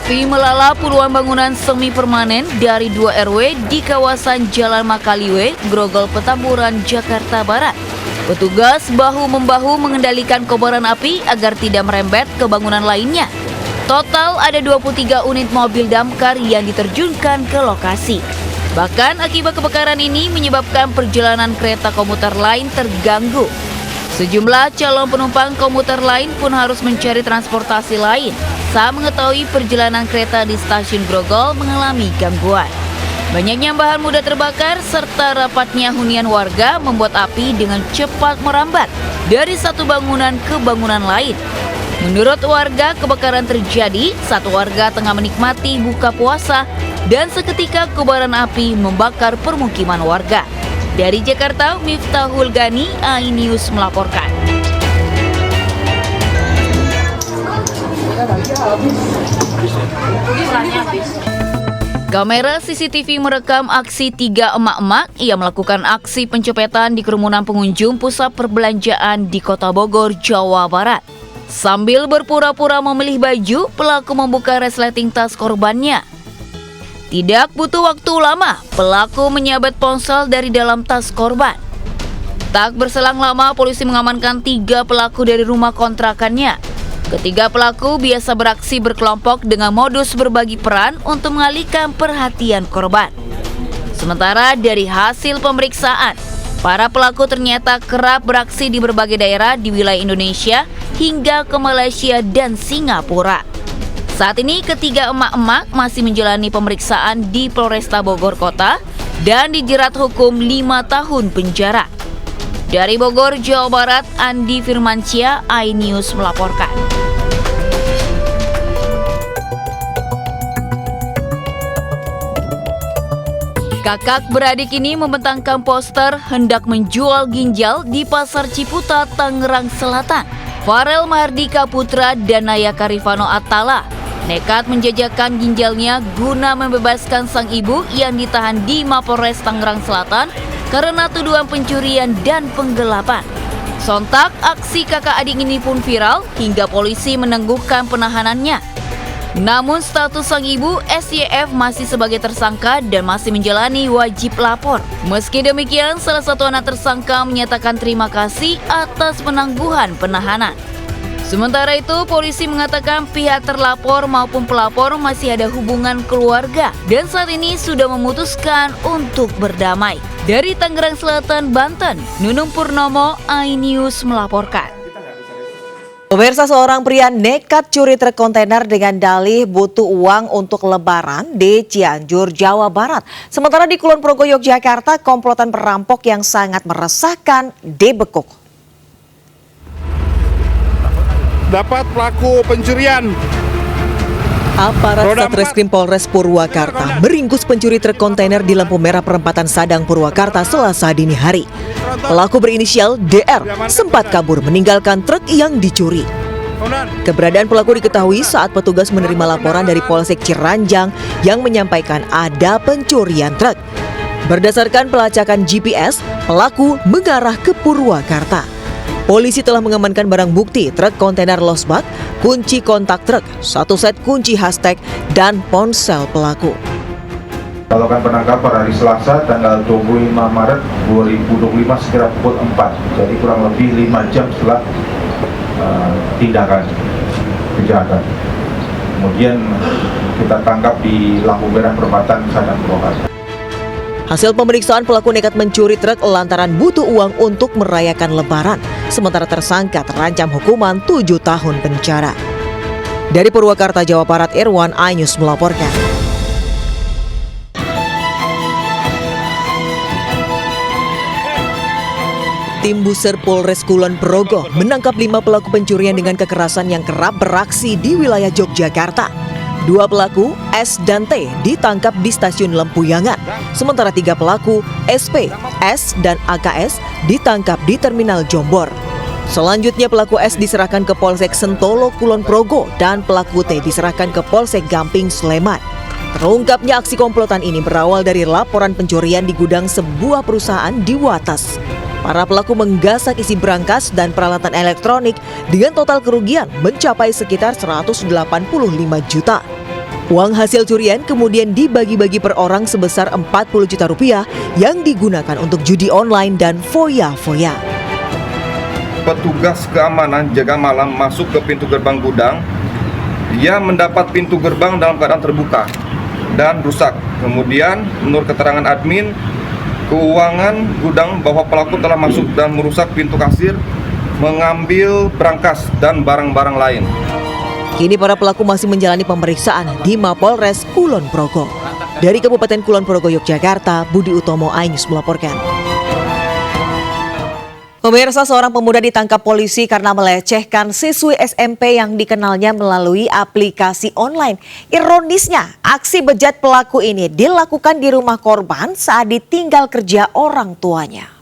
Api melalap puluhan bangunan semi permanen dari 2 RW di kawasan Jalan Makaliwe, Grogol, Petamburan, Jakarta Barat. Petugas bahu-membahu mengendalikan kobaran api agar tidak merembet ke bangunan lainnya. Total ada 23 unit mobil damkar yang diterjunkan ke lokasi. Bahkan akibat kebakaran ini menyebabkan perjalanan kereta komuter lain terganggu. Sejumlah calon penumpang komuter lain pun harus mencari transportasi lain saat mengetahui perjalanan kereta di stasiun Grogol mengalami gangguan. Banyaknya bahan mudah terbakar serta rapatnya hunian warga membuat api dengan cepat merambat dari satu bangunan ke bangunan lain. Menurut warga, kebakaran terjadi saat warga tengah menikmati buka puasa dan seketika kobaran api membakar permukiman warga. Dari Jakarta, Miftahul Gani, iNews melaporkan. Kamera CCTV merekam aksi 3 emak-emak yang melakukan aksi pencopetan di kerumunan pengunjung pusat perbelanjaan di Kota Bogor, Jawa Barat. Sambil berpura-pura memilih baju, pelaku membuka resleting tas korbannya. Tidak butuh waktu lama, pelaku menyabet ponsel dari dalam tas korban. Tak berselang lama, polisi mengamankan 3 pelaku dari rumah kontrakannya. Ketiga pelaku biasa beraksi berkelompok dengan modus berbagi peran untuk mengalihkan perhatian korban. Sementara dari hasil pemeriksaan, para pelaku ternyata kerap beraksi di berbagai daerah di wilayah Indonesia hingga ke Malaysia dan Singapura. Saat ini ketiga emak-emak masih menjalani pemeriksaan di Polresta Bogor Kota dan dijerat hukum 5 tahun penjara. Dari Bogor, Jawa Barat, Andi Firmansyah, iNews melaporkan. Kakak beradik ini membentangkan poster hendak menjual ginjal di Pasar Ciputat, Tangerang Selatan. Farel Mahardika Putra dan Naya Karifano Atala nekat menjajakan ginjalnya guna membebaskan sang ibu yang ditahan di Mapolres Tangerang Selatan karena tuduhan pencurian dan penggelapan. Sontak, aksi kakak adik ini pun viral hingga polisi menangguhkan penahanannya. Namun status sang ibu SYF masih sebagai tersangka dan masih menjalani wajib lapor. Meski demikian, salah satu anak tersangka menyatakan terima kasih atas penangguhan penahanan. Sementara itu, polisi mengatakan pihak terlapor maupun pelapor masih ada hubungan keluarga dan saat ini sudah memutuskan untuk berdamai. Dari Tangerang Selatan, Banten, Nunung Purnomo, iNews melaporkan. Pemirsa, seorang pria nekat curi truk kontainer dengan dalih butuh uang untuk lebaran di Cianjur, Jawa Barat. Sementara di Kulon Progo, Yogyakarta, komplotan perampok yang sangat meresahkan dibekuk. Dapat pelaku pencurian. Aparat Satreskrim Polres Purwakarta meringkus pencuri truk kontainer di lampu merah perempatan Sadang, Purwakarta Selasa dini hari. Pelaku berinisial DR sempat kabur meninggalkan truk yang dicuri. Keberadaan pelaku diketahui saat petugas menerima laporan dari Polsek Ciranjang yang menyampaikan ada pencurian truk. Berdasarkan pelacakan GPS, pelaku mengarah ke Purwakarta. Polisi telah mengamankan barang bukti truk kontainer losbak, kunci kontak truk, 1 set kunci hashtag, dan ponsel pelaku. Melakukan penangkapan hari Selasa tanggal 25 Maret 2025 sekira pukul 4, jadi kurang lebih 5 jam setelah tindakan kejahatan. Kemudian kita tangkap di lampu merah perempatan Sadang, Purwakarta. Hasil pemeriksaan, pelaku nekat mencuri truk lantaran butuh uang untuk merayakan lebaran. Sementara tersangka terancam hukuman 7 tahun penjara. Dari Purwakarta, Jawa Barat, Irwan, iNews melaporkan. Tim Buser Polres Kulon Progo menangkap 5 pelaku pencurian dengan kekerasan yang kerap beraksi di wilayah Yogyakarta. 2 pelaku, S dan T, ditangkap di stasiun Lempuyangan. Sementara 3 pelaku, SP, S, dan AKS, ditangkap di Terminal Jombor. Selanjutnya pelaku S diserahkan ke Polsek Sentolo Kulon Progo dan pelaku T diserahkan ke Polsek Gamping Sleman. Terungkapnya aksi komplotan ini berawal dari laporan pencurian di gudang sebuah perusahaan di Wates. Para pelaku menggasak isi brankas dan peralatan elektronik dengan total kerugian mencapai sekitar 185 juta. Uang hasil curian kemudian dibagi-bagi per orang sebesar 40 juta rupiah yang digunakan untuk judi online dan foya-foya. Petugas keamanan jaga malam masuk ke pintu gerbang gudang. Dia mendapat pintu gerbang dalam keadaan terbuka dan rusak. Kemudian menurut keterangan admin keuangan gudang bahwa pelaku telah masuk dan merusak pintu kasir, mengambil brankas dan barang-barang lain. Kini para pelaku masih menjalani pemeriksaan di Mapolres Kulon Progo. Dari Kabupaten Kulon Progo, Yogyakarta, Budi Utomo, iNews melaporkan. Pemirsa, seorang pemuda ditangkap polisi karena melecehkan siswi SMP yang dikenalnya melalui aplikasi online. Ironisnya, aksi bejat pelaku ini dilakukan di rumah korban saat ditinggal kerja orang tuanya.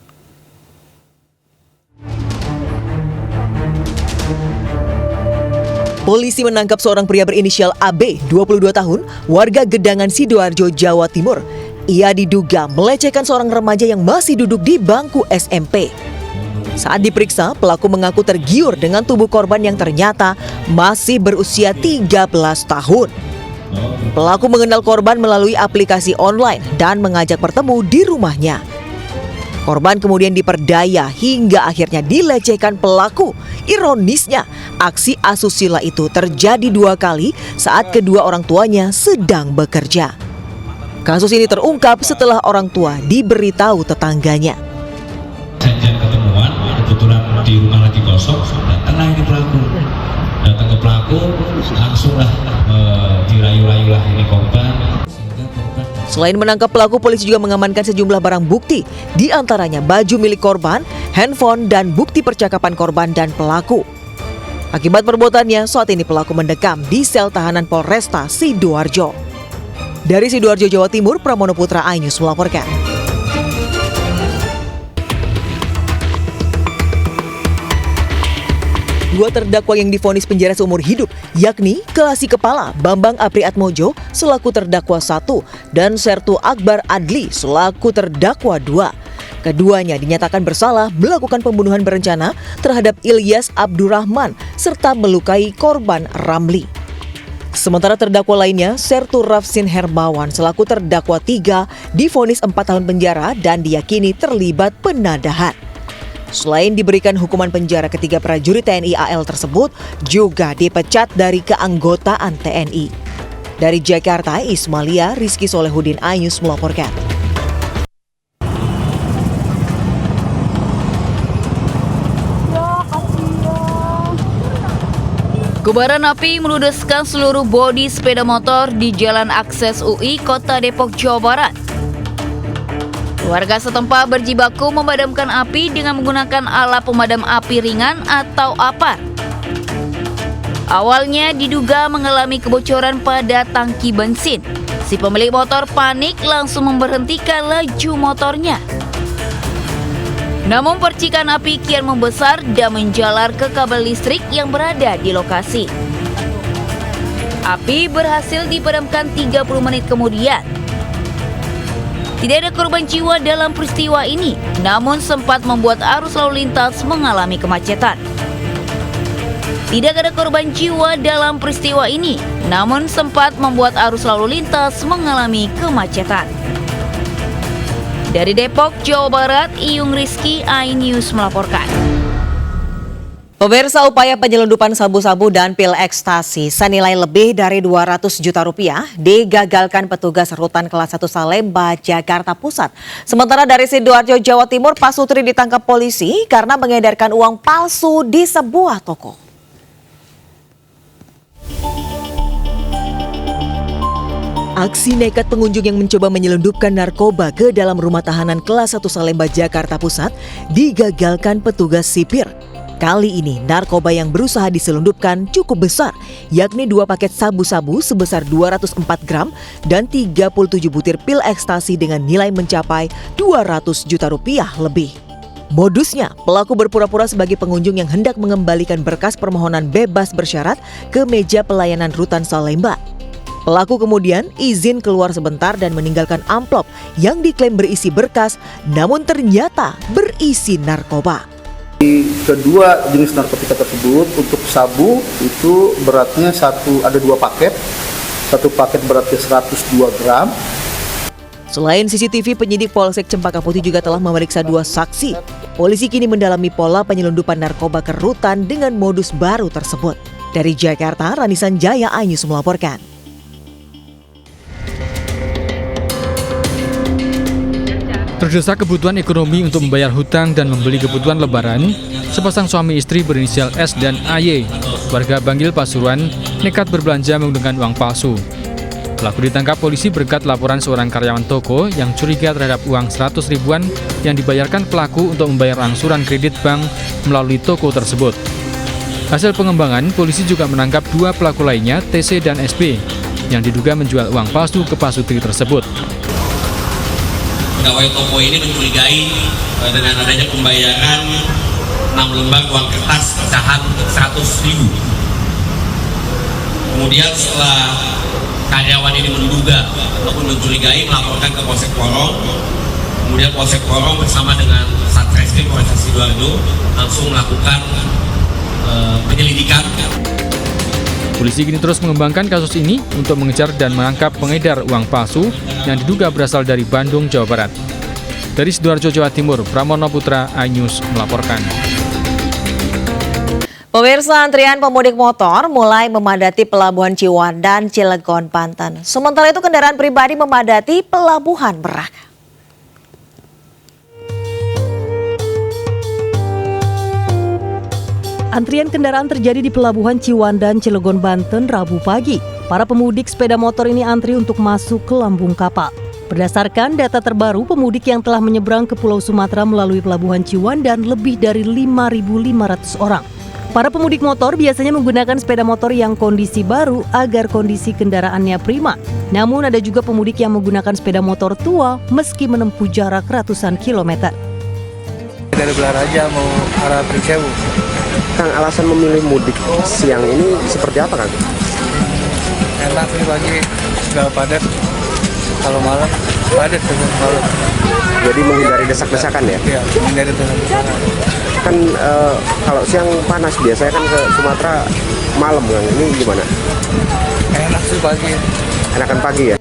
Polisi menangkap seorang pria berinisial AB, 22 tahun, warga Gedangan, Sidoarjo, Jawa Timur. Ia diduga melecehkan seorang remaja yang masih duduk di bangku SMP. Saat diperiksa, pelaku mengaku tergiur dengan tubuh korban yang ternyata masih berusia 13 tahun. Pelaku mengenal korban melalui aplikasi online dan mengajak bertemu di rumahnya. Korban kemudian diperdaya hingga akhirnya dilecehkan pelaku. Ironisnya, aksi asusila itu terjadi 2 kali saat kedua orang tuanya sedang bekerja. Kasus ini terungkap setelah orang tua diberitahu tetangganya. Janjian ketemuan, kebetulan di rumah lagi kosong, datanglah ini pelaku. Datang ke pelaku, langsunglah dirayu-rayulah ini korban. Selain menangkap pelaku, polisi juga mengamankan sejumlah barang bukti, di antaranya baju milik korban, handphone, dan bukti percakapan korban dan pelaku. Akibat perbuatannya, saat ini pelaku mendekam di sel tahanan Polresta Sidoarjo. Dari Sidoarjo, Jawa Timur, Pramono Putra, iNews melaporkan. Dua terdakwa yang divonis penjara seumur hidup, yakni Kelasi Kepala Bambang Apriatmojo selaku terdakwa 1 dan Sertu Akbar Adli selaku terdakwa 2. Keduanya dinyatakan bersalah melakukan pembunuhan berencana terhadap Ilyas Abdurrahman serta melukai korban Ramli. Sementara terdakwa lainnya, Sertu Rafsin Hermawan selaku terdakwa 3 divonis 4 tahun penjara dan diyakini terlibat penadahan. Selain diberikan hukuman penjara, ketiga prajurit TNI AL tersebut juga dipecat dari keanggotaan TNI. Dari Jakarta, Ismalia Rizky Solehudin, iNews melaporkan. Kobaran api meludeskan seluruh bodi sepeda motor di Jalan Akses UI, Kota Depok, Jawa Barat. Warga setempat berjibaku memadamkan api dengan menggunakan alat pemadam api ringan atau APAR. Awalnya diduga mengalami kebocoran pada tangki bensin. Si pemilik motor panik langsung memberhentikan laju motornya. Namun percikan api kian membesar dan menjalar ke kabel listrik yang berada di lokasi. Api berhasil dipadamkan 30 menit kemudian. Tidak ada korban jiwa dalam peristiwa ini, namun sempat membuat arus lalu lintas mengalami kemacetan. Tidak ada korban jiwa dalam peristiwa ini, namun sempat membuat arus lalu lintas mengalami kemacetan. Dari Depok, Jawa Barat, Iyung Rizky, iNews melaporkan. Pemirsa, upaya penyelundupan sabu-sabu dan pil ekstasi senilai lebih dari 200 juta rupiah digagalkan petugas rutan kelas 1 Salemba, Jakarta Pusat. Sementara dari Sidoarjo, Jawa Timur, Pak Sutri ditangkap polisi karena mengedarkan uang palsu di sebuah toko. Aksi nekat pengunjung yang mencoba menyelundupkan narkoba ke dalam rumah tahanan kelas 1 Salemba, Jakarta Pusat digagalkan petugas sipir. Kali ini narkoba yang berusaha diselundupkan cukup besar, yakni 2 paket sabu-sabu sebesar 204 gram dan 37 butir pil ekstasi dengan nilai mencapai 200 juta rupiah lebih. Modusnya, pelaku berpura-pura sebagai pengunjung yang hendak mengembalikan berkas permohonan bebas bersyarat ke meja pelayanan rutan Salemba. Pelaku kemudian izin keluar sebentar dan meninggalkan amplop yang diklaim berisi berkas, namun ternyata berisi narkoba. Kedua jenis narkotika tersebut untuk sabu itu beratnya ada 2 paket Satu paket beratnya 102 gram. Selain CCTV, penyidik Polsek Cempaka Putih juga telah memeriksa 2 saksi. Polisi kini mendalami pola penyelundupan narkoba ke rutan dengan modus baru tersebut. Dari Jakarta, Rani Sanjaya, iNews melaporkan. Terdesak kebutuhan ekonomi untuk membayar hutang dan membeli kebutuhan lebaran, sepasang suami istri berinisial S dan AY, warga Banggil Pasuruan, nekat berbelanja menggunakan uang palsu. Pelaku ditangkap polisi berkat laporan seorang karyawan toko yang curiga terhadap uang 100 ribuan yang dibayarkan pelaku untuk membayar angsuran kredit bank melalui toko tersebut. Hasil pengembangan, polisi juga menangkap 2 pelaku lainnya, TC dan SB, yang diduga menjual uang palsu ke pasutri tersebut. Pegawai toko ini mencurigai dengan adanya pembayaran 6 lembar uang kertas pecahan 100 ribu. Kemudian setelah karyawan ini menduga ataupun mencurigai, melaporkan ke Polsek Porong. Kemudian Polsek Porong bersama dengan Satreskrim Polres Sidoarjo langsung melakukan penyelidikan. Polisi kini terus mengembangkan kasus ini untuk mengejar dan menangkap pengedar uang palsu yang diduga berasal dari Bandung, Jawa Barat. Dari Sidoarjo, Jawa Timur, Pramono Putra, iNews melaporkan. Pemirsa, antrian pemudik motor mulai memadati Pelabuhan Ciwandan, Cilegon, Banten. Sementara itu kendaraan pribadi memadati Pelabuhan Merak. Antrian kendaraan terjadi di Pelabuhan Ciwandan, Cilegon, Banten, Rabu pagi. Para pemudik sepeda motor ini antri untuk masuk ke lambung kapal. Berdasarkan data terbaru, pemudik yang telah menyeberang ke Pulau Sumatera melalui Pelabuhan Ciwandan lebih dari 5.500 orang. Para pemudik motor biasanya menggunakan sepeda motor yang kondisi baru agar kondisi kendaraannya prima. Namun ada juga pemudik yang menggunakan sepeda motor tua meski menempuh jarak ratusan kilometer. Dari Belaraja mau arah Prisewu. Kang, alasan memilih mudik siang ini seperti apa, Kang? Enak nih pagi, nggak padat. Kalau malam padat malam. Jadi menghindari desak-desakan ya? Iya, menghindari desak-desakan. Kan kalau siang panas, biasanya kan ke Sumatera malam, Kang. Ini gimana? Enak sih pagi. Enakan pagi ya?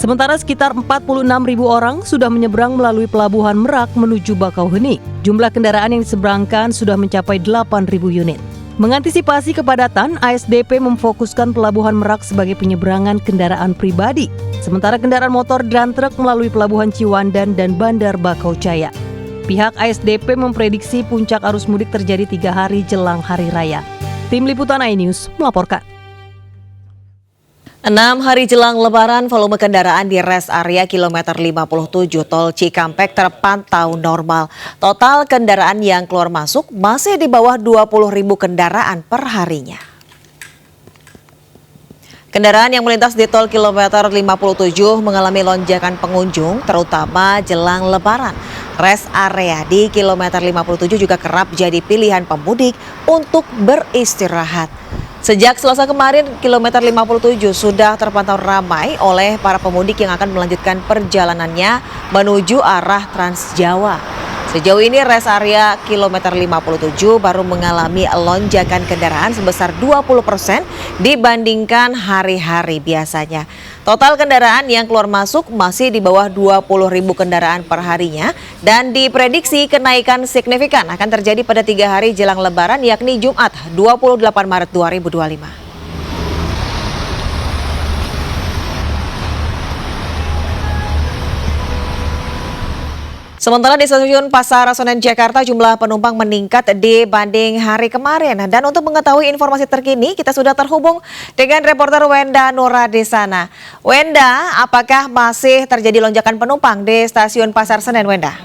Sementara sekitar 46.000 orang sudah menyeberang melalui Pelabuhan Merak menuju Bakauheni. Jumlah kendaraan yang diseberangkan sudah mencapai 8.000 unit. Mengantisipasi kepadatan, ASDP memfokuskan Pelabuhan Merak sebagai penyeberangan kendaraan pribadi. Sementara kendaraan motor dan truk melalui Pelabuhan Ciwandan dan Bandar Bakaucaya. Pihak ASDP memprediksi puncak arus mudik terjadi 3 hari jelang Hari Raya. Tim Liputan iNews melaporkan. 6 hari jelang Lebaran, volume kendaraan di rest area kilometer 57 Tol Cikampek terpantau normal. Total kendaraan yang keluar masuk masih di bawah 20.000 kendaraan per harinya. Kendaraan yang melintas di tol kilometer 57 mengalami lonjakan pengunjung, terutama jelang Lebaran. Rest area di kilometer 57 juga kerap jadi pilihan pemudik untuk beristirahat. Sejak Selasa kemarin, kilometer 57 sudah terpantau ramai oleh para pemudik yang akan melanjutkan perjalanannya menuju arah Trans Jawa. Sejauh ini rest area kilometer 57 baru mengalami lonjakan kendaraan sebesar 20% dibandingkan hari-hari biasanya. Total kendaraan yang keluar masuk masih di bawah 20.000 kendaraan per harinya dan diprediksi kenaikan signifikan akan terjadi pada 3 hari jelang Lebaran, yakni Jumat 28 Maret 2025. Sementara di stasiun Pasar Senen Jakarta, jumlah penumpang meningkat dibanding hari kemarin. Dan untuk mengetahui informasi terkini, kita sudah terhubung dengan reporter Wenda Nura di sana. Wenda, apakah masih terjadi lonjakan penumpang di stasiun Pasar Senen, Wenda?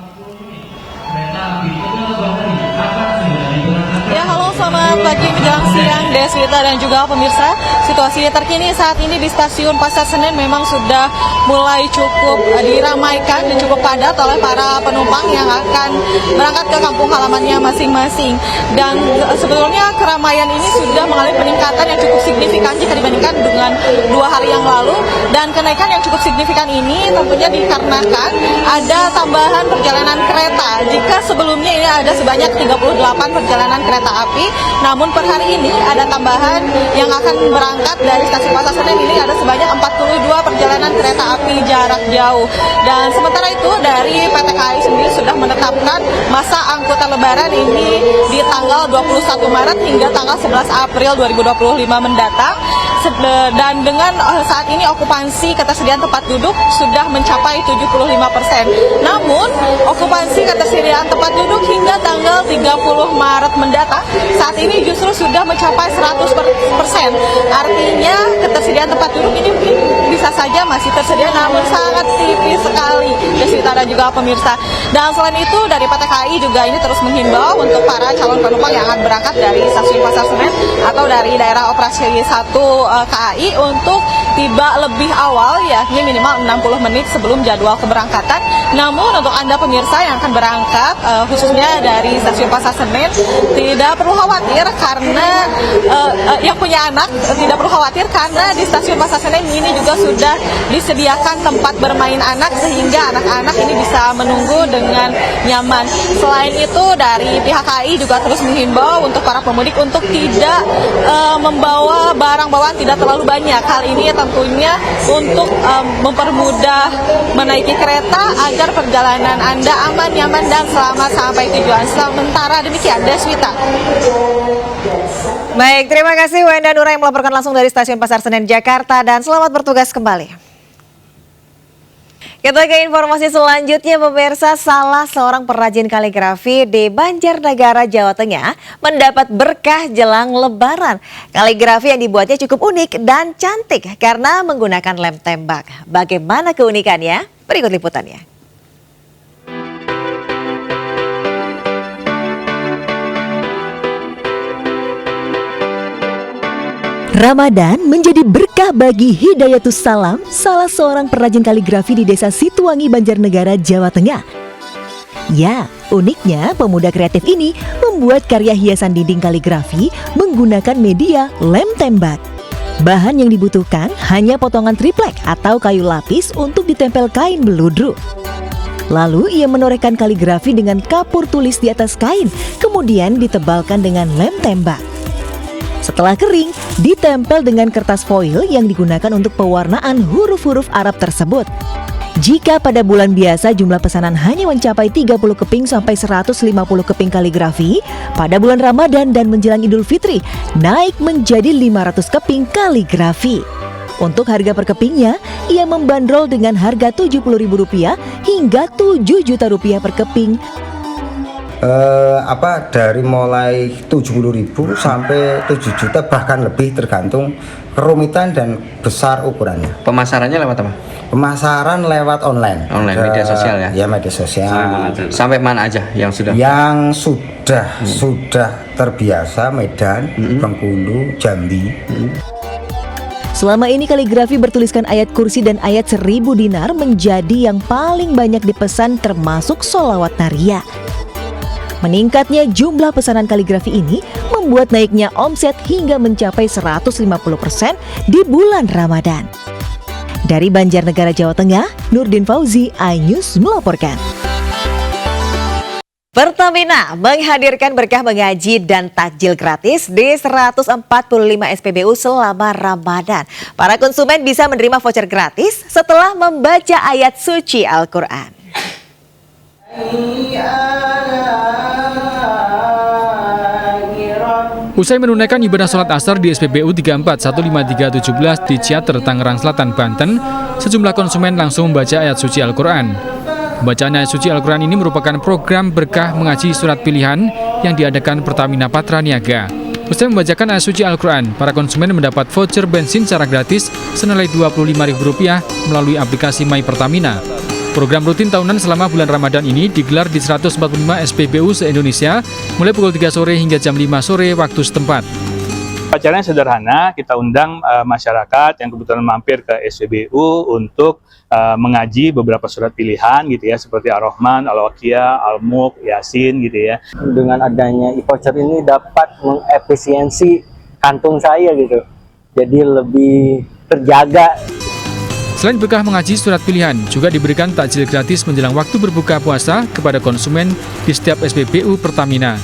Ya, halo, selamat pagi menjelang siang, Deswita dan juga pemirsa. Situasi terkini saat ini di stasiun Pasar Senen memang sudah mulai cukup diramaikan dan cukup padat oleh para penumpang yang akan berangkat ke kampung halamannya masing-masing. Dan sebetulnya keramaian ini sudah mengalami peningkatan yang cukup signifikan jika dibandingkan dengan 2 hari yang lalu. Dan kenaikan yang cukup signifikan ini tentunya dikarenakan ada tambahan perjalanan kereta. Jika sebelumnya ini ada sebanyak 38 perjalanan kereta api, namun per hari ini ada tambahan yang akan berangkat dari stasiun Pasar Senen ini ada sebanyak 42 perjalanan kereta api jarak jauh. Dan sementara itu dari PT KAI sendiri sudah menetapkan masa angkutan lebaran ini di tanggal 21 Maret hingga tanggal 11 April 2025 mendatang. Dan dengan saat ini okupansi ketersediaan tempat duduk sudah mencapai 75%. Namun okupansi ketersediaan tempat duduk hingga tanggal 30 Maret mendatang saat ini justru sudah mencapai 100%. Artinya ketersediaan tempat duduk ini bisa saja masih tersedia namun sangat tipis sekali, Deswita dan juga pemirsa. Dan selain itu dari PT KAI juga ini terus menghimbau untuk para calon penumpang yang akan berangkat dari stasiun Pasar Senen atau dari daerah operasi 1 KAI untuk tiba lebih awal, yakni minimal 60 menit sebelum jadwal keberangkatan. Namun untuk Anda pemirsa yang akan berangkat khususnya dari stasiun Pasar Senen tidak perlu khawatir karena yang punya anak tidak perlu khawatir karena di stasiun Pasar Senen ini juga sudah disediakan tempat bermain anak sehingga anak-anak ini bisa menunggu dengan nyaman. Selain itu dari pihak KAI juga terus menghimbau untuk para pemudik untuk tidak membawa barang bawaan tidak terlalu banyak. Hal ini tentunya untuk mempermudah menaiki kereta agar perjalanan Anda aman, nyaman, dan selamat sampai tujuan. Sementara demikian, Deswita. Baik, terima kasih Wenda Nura yang melaporkan langsung dari Stasiun Pasar Senen, Jakarta, dan selamat bertugas kembali. Kita ke informasi selanjutnya, pemirsa. Salah seorang perajin kaligrafi di Banjarnegara, Jawa Tengah mendapat berkah jelang Lebaran. Kaligrafi yang dibuatnya cukup unik dan cantik karena menggunakan lem tembak. Bagaimana keunikannya? Berikut liputannya. Ramadan menjadi berkah bagi Hidayatus Salam, salah seorang perajin kaligrafi di Desa Situangi, Banjarnegara, Jawa Tengah. Ya, uniknya pemuda kreatif ini membuat karya hiasan dinding kaligrafi menggunakan media lem tembak. Bahan yang dibutuhkan hanya potongan triplek atau kayu lapis untuk ditempel kain beludru. Lalu ia menorehkan kaligrafi dengan kapur tulis di atas kain, kemudian ditebalkan dengan lem tembak. Setelah kering, ditempel dengan kertas foil yang digunakan untuk pewarnaan huruf-huruf Arab tersebut. Jika pada bulan biasa jumlah pesanan hanya mencapai 30 keping sampai 150 keping kaligrafi, pada bulan Ramadan dan menjelang Idul Fitri naik menjadi 500 keping kaligrafi. Untuk harga per kepingnya, ia membandrol dengan harga Rp70.000 hingga Rp7 juta per keping. Dari mulai 70.000 sampai 7 juta bahkan lebih tergantung kerumitan dan besar ukurannya. Pemasarannya lewat apa? Pemasaran lewat online. Media sosial ya? Ya, media sosial. Sampai mana aja yang sudah? Yang sudah terbiasa Medan, Bengkulu, Jambi. Selama ini kaligrafi bertuliskan ayat kursi dan ayat 1000 dinar menjadi yang paling banyak dipesan termasuk sholawat nariyah. Meningkatnya jumlah pesanan kaligrafi ini membuat naiknya omset hingga mencapai 150% di bulan Ramadan. Dari Banjarnegara, Jawa Tengah, Nurdin Fauzi, iNews melaporkan. Pertamina menghadirkan berkah mengaji dan takjil gratis di 145 SPBU selama Ramadan. Para konsumen bisa menerima voucher gratis setelah membaca ayat suci Al-Quran. Usai menunaikan ibadah sholat asar di SPBU 3415317 di Ciater, Tangerang Selatan, Banten, sejumlah konsumen langsung membaca ayat suci Al-Quran. Bacaan ayat suci Al-Quran ini merupakan program berkah mengaji surat pilihan yang diadakan Pertamina Patra Niaga. Usai membacakan ayat suci Al-Quran, para konsumen mendapat voucher bensin secara gratis senilai Rp25.000 melalui aplikasi My Pertamina. Program rutin tahunan selama bulan Ramadan ini digelar di 145 SPBU se-Indonesia mulai pukul 3 sore hingga jam 5 sore waktu setempat. Acaranya sederhana, kita undang masyarakat yang kebetulan mampir ke SPBU untuk mengaji beberapa surat pilihan gitu ya, seperti Ar-Rahman, Al-Waqiah, Al-Mulk, Yasin gitu ya. Dengan adanya e-voucher ini dapat mengefisiensi kantung saya gitu, jadi lebih terjaga. Selain berkah mengaji surat pilihan, juga diberikan takjil gratis menjelang waktu berbuka puasa kepada konsumen di setiap SPBU Pertamina.